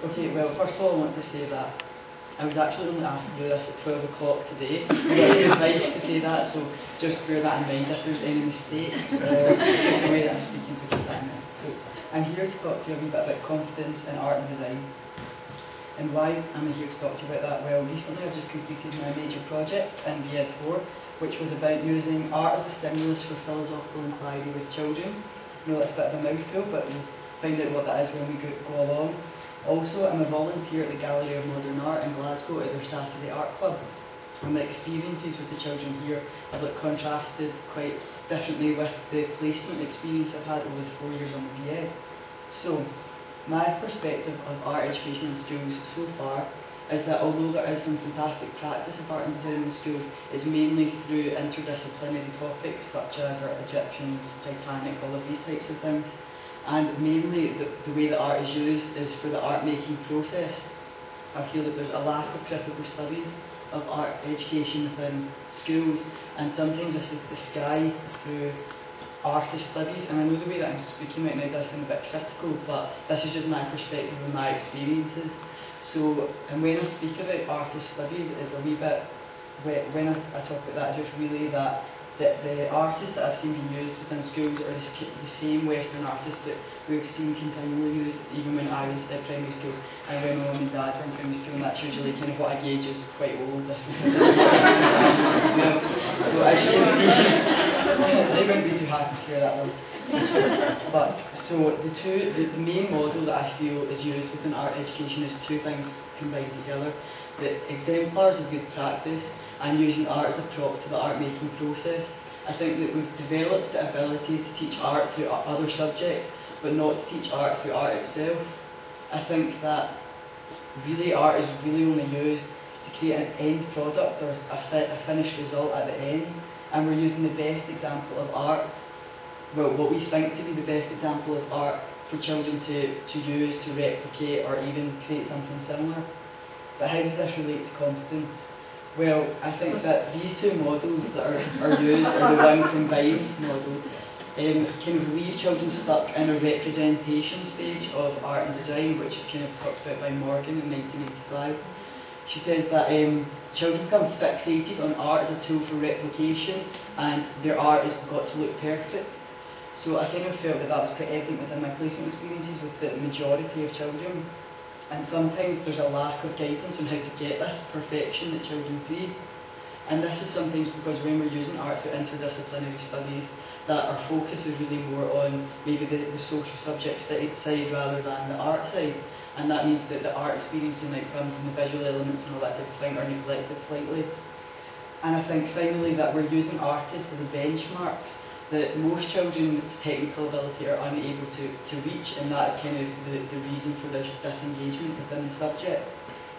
Okay, well, first of all, I want to say that I was actually only asked to do this at 12 o'clock today. I got advice to say that, so just bear that in mind if there's any mistakes or just the way that I'm speaking, so keep that in mind. So I'm here to talk to you a wee bit about confidence in art and design. And why am I here to talk to you about that? Well, recently I've just completed my major project in B.Ed 4, which was about using art as a stimulus for philosophical inquiry with children. I know that's a bit of a mouthful, but we'll find out what that is when we go along. Also, I'm a volunteer at the Gallery of Modern Art in Glasgow at their Saturday Art Club. And my experiences with the children here have contrasted quite differently with the placement experience I've had over the 4 years on the B.Ed. So, my perspective of art education in schools so far is that although there is some fantastic practice of art and design in school, it's mainly through interdisciplinary topics such as our Egyptians, Titanic, all of these types of things. And mainly the way that art is used is for the art making process. I feel that there's a lack of critical studies of art education within schools, and sometimes this is disguised through artist studies. And I know the way that I'm speaking right now does sound a bit critical, but this is just my perspective and my experiences. So, and when I speak about artist studies, it's a wee bit, when I talk about that, I just relay that the artists that I've seen being used within schools are the same Western artists that we've seen continually used even when I was at primary school and when my mum and dad were in primary school, and that's usually kind of what I gauge as quite old. So as you can see, they wouldn't be too happy to hear that one. But so the main model that I feel is used within art education is two things combined together: the exemplars of good practice and using art as a prop to the art making process. I think that we've developed the ability to teach art through other subjects, but not to teach art through art itself. I think that really art is really only used to create an end product or a finished result at the end, and we're using the best example of art, well, what we think to be the best example of art for children to use, to replicate, or even create something similar. But how does this relate to confidence? Well, I think that these two models that are used, or the one combined model, kind of leave children stuck in a representation stage of art and design, which is kind of talked about by Morgan in 1985. She says that children become fixated on art as a tool for replication, and their art has got to look perfect. So I kind of felt that that was quite evident within my placement experiences with the majority of children. And sometimes there's a lack of guidance on how to get this perfection that children see. And this is sometimes because when we're using art through interdisciplinary studies, that our focus is really more on maybe the social subject side rather than the art side. And that means that the art experience and outcomes and the visual elements and all that type of thing are neglected slightly. And I think finally that we're using artists as a benchmarks that most children's technical ability are unable to reach, and that's kind of the reason for this disengagement within the subject.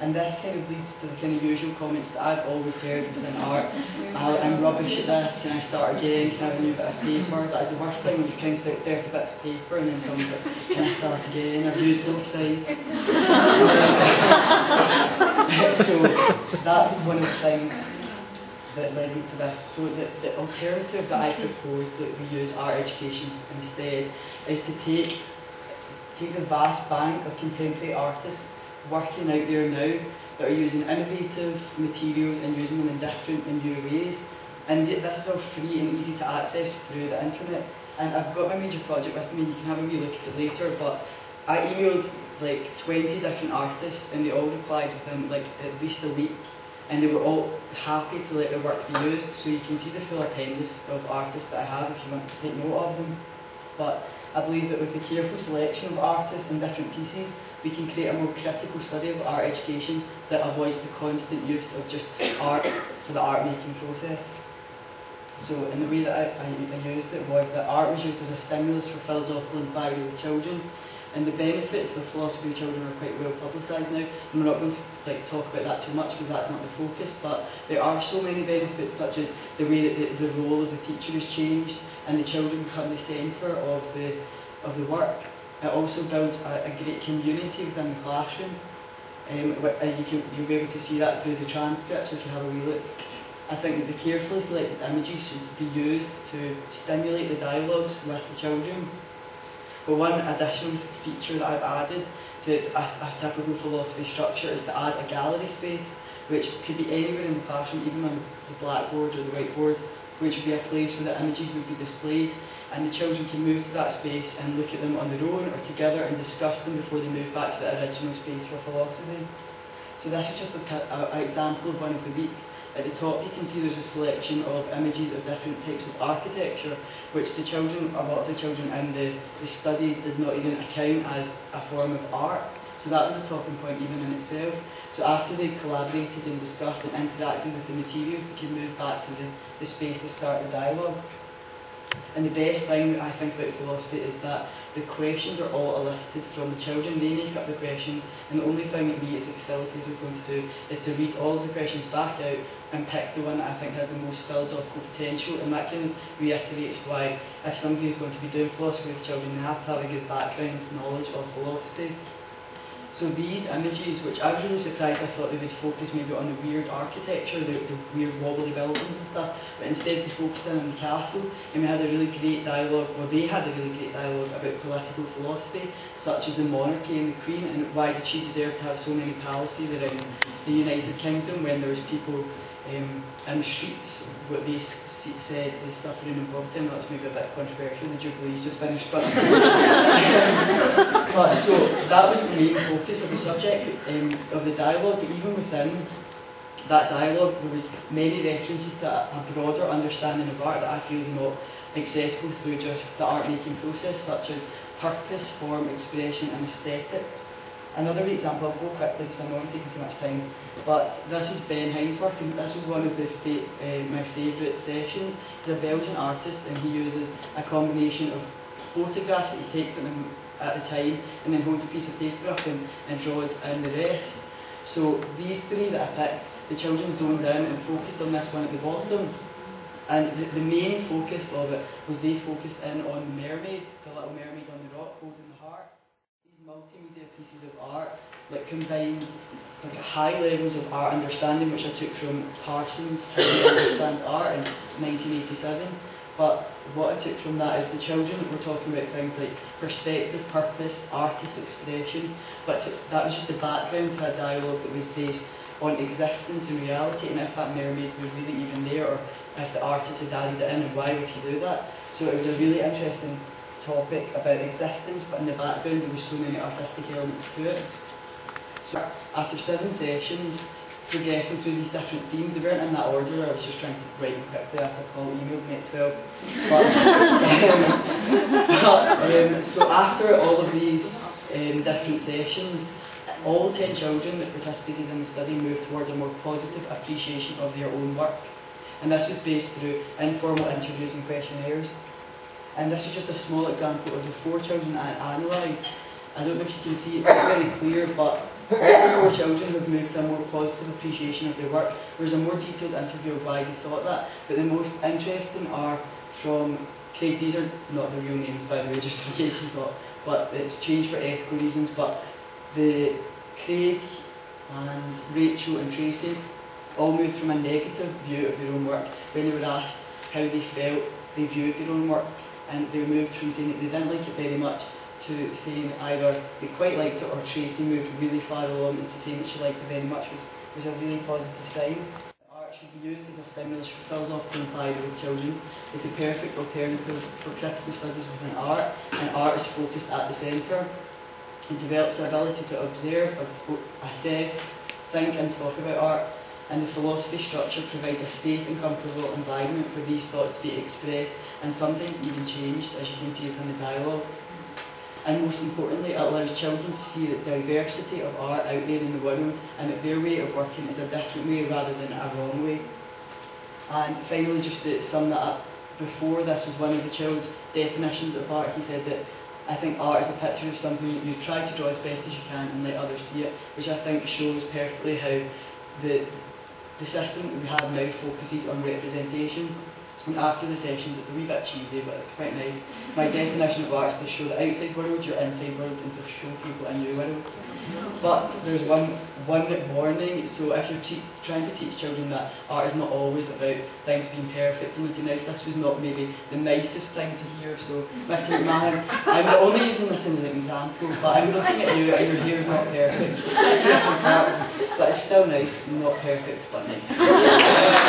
And this kind of leads to the kind of usual comments that I've always heard within art. I'm rubbish at this, can I start again, can I have a new bit of paper? That is the worst thing when you've counted out 30 bits of paper and then someone's like, can I start again? I've used both sides. So that was one of the things that led me to this. So the alternative that I propose that we use art education instead is to take the vast bank of contemporary artists working out there now that are using innovative materials and using them in different and new ways. And this is all free and easy to access through the internet. And I've got my major project with me, you can have a wee look at it later, but I emailed like 20 different artists and they all replied within like at least a week. And they were all happy to let their work be used, so you can see the full appendix of artists that I have if you want to take note of them. But I believe that with the careful selection of artists and different pieces, we can create a more critical study of art education that avoids the constant use of just art for the art making process. So in the way that I used it was that art was used as a stimulus for philosophical inquiry with children. And the benefits of philosophy with children are quite well publicised now. And we're not going to talk about that too much because that's not the focus, but there are so many benefits, such as the way that the role of the teacher is changed and the children become the centre of the work. It also builds a great community within the classroom. And you'll be able to see that through the transcripts if you have a wee look. I think that the carefully selected images should be used to stimulate the dialogues with the children. But one additional feature that I've added to a typical philosophy structure is to add a gallery space, which could be anywhere in the classroom, even on the blackboard or the whiteboard, which would be a place where the images would be displayed, and the children can move to that space and look at them on their own or together and discuss them before they move back to the original space for philosophy. So this is just an example of one of the weeks. At the top you can see there's a selection of images of different types of architecture, which the children, a lot of the children in the study did not even account as a form of art. So that was a talking point even in itself. So after they collaborated and discussed and interacted with the materials, they can move back to the space to start the dialogue. And the best thing I think about philosophy is that the questions are all elicited from the children. They make up the questions, and the only thing that we as the facilitators are going to do is to read all of the questions back out and pick the one that I think has the most philosophical potential, and that kind of reiterates why if somebody is going to be doing philosophy with children, they have to have a good background knowledge of philosophy. So these images, which I was really surprised, I thought they would focus maybe on the weird architecture, the weird wobbly buildings and stuff, but instead they focused in on the castle, and we had a really great dialogue, well they had a really great dialogue about political philosophy, such as the monarchy and the Queen, and why did she deserve to have so many palaces around the United Kingdom when there was people in the streets. What they said is suffering and poverty. I know that's maybe a bit controversial, the Jubilee's just finished, but, but so that was the main focus of the subject, of the dialogue. But even within that dialogue there was many references to a broader understanding of art that I feel is not accessible through just the art making process, such as purpose, form, expression and aesthetics. Another example, I'll go quickly because I know I'm taking too much time, but this is Ben Hind's work, and this was one of my favourite sessions. He's a Belgian artist, and he uses a combination of photographs that he takes at the time and then holds a piece of paper up and draws in the rest. So these three that I picked, the children zoned in and focused on this one at the bottom, and the main focus of it was they focused in on the mermaid, the little mermaid on the rock holding the heart. Multimedia pieces of art that combined like high levels of art understanding, which I took from Parsons' How We Understand Art in 1987. But what I took from that is the children were talking about things like perspective, purpose, artist expression, but that was just the background to a dialogue that was based on existence and reality, and if that mermaid was really even there, or if the artist had added it in, and why would he do that. So it was a really interesting topic about existence, but in the background there were so many artistic elements to it. So after 7 sessions, progressing through these different themes, they weren't in that order, I was just trying to write them quickly after a call emailed me at 12. So after all of these different sessions, all 10 children that participated in the study moved towards a more positive appreciation of their own work. And this was based through informal interviews and questionnaires. And this is just a small example of the 4 children I analysed. I don't know if you can see, it's not very clear, but all the 4 children have moved to a more positive appreciation of their work. There's a more detailed interview of why they thought that, but the most interesting are from Craig. These are not the real names, by the way, just in case you thought, but it's changed for ethical reasons. But the Craig and Rachel and Tracy all moved from a negative view of their own work when they were asked how they felt they viewed their own work. And they moved from saying that they didn't like it very much to saying either they quite liked it, or Tracy moved really far along into saying that she liked it very much, was a really positive sign. Art should be used as a stimulus for philosophical inquiry with children. It's a perfect alternative for critical studies within art, and art is focused at the centre. It develops the ability to observe, assess, think and talk about art, and the philosophy structure provides a safe and comfortable environment for these thoughts to be expressed and sometimes even changed, as you can see within the dialogues. And most importantly, it allows children to see the diversity of art out there in the world, and that their way of working is a different way rather than a wrong way. And finally, just to sum that up, before this was one of the child's definitions of art. He said that I think art is a picture of something that you try to draw as best as you can and let others see it, which I think shows perfectly how the system that we have now focuses on representation. And after the sessions, it's a wee bit cheesy, but it's quite nice. My definition of art is to show the outside world, your inside world, and to show people a new world. But there's one warning, so if you're trying to teach children that art is not always about things being perfect and looking nice, this was not maybe the nicest thing to hear. So, Mr. McMahon, I'm only using this as an example, but I'm looking at you and your hair is not perfect. It's slightly different parts, but it's still nice, not perfect, but nice.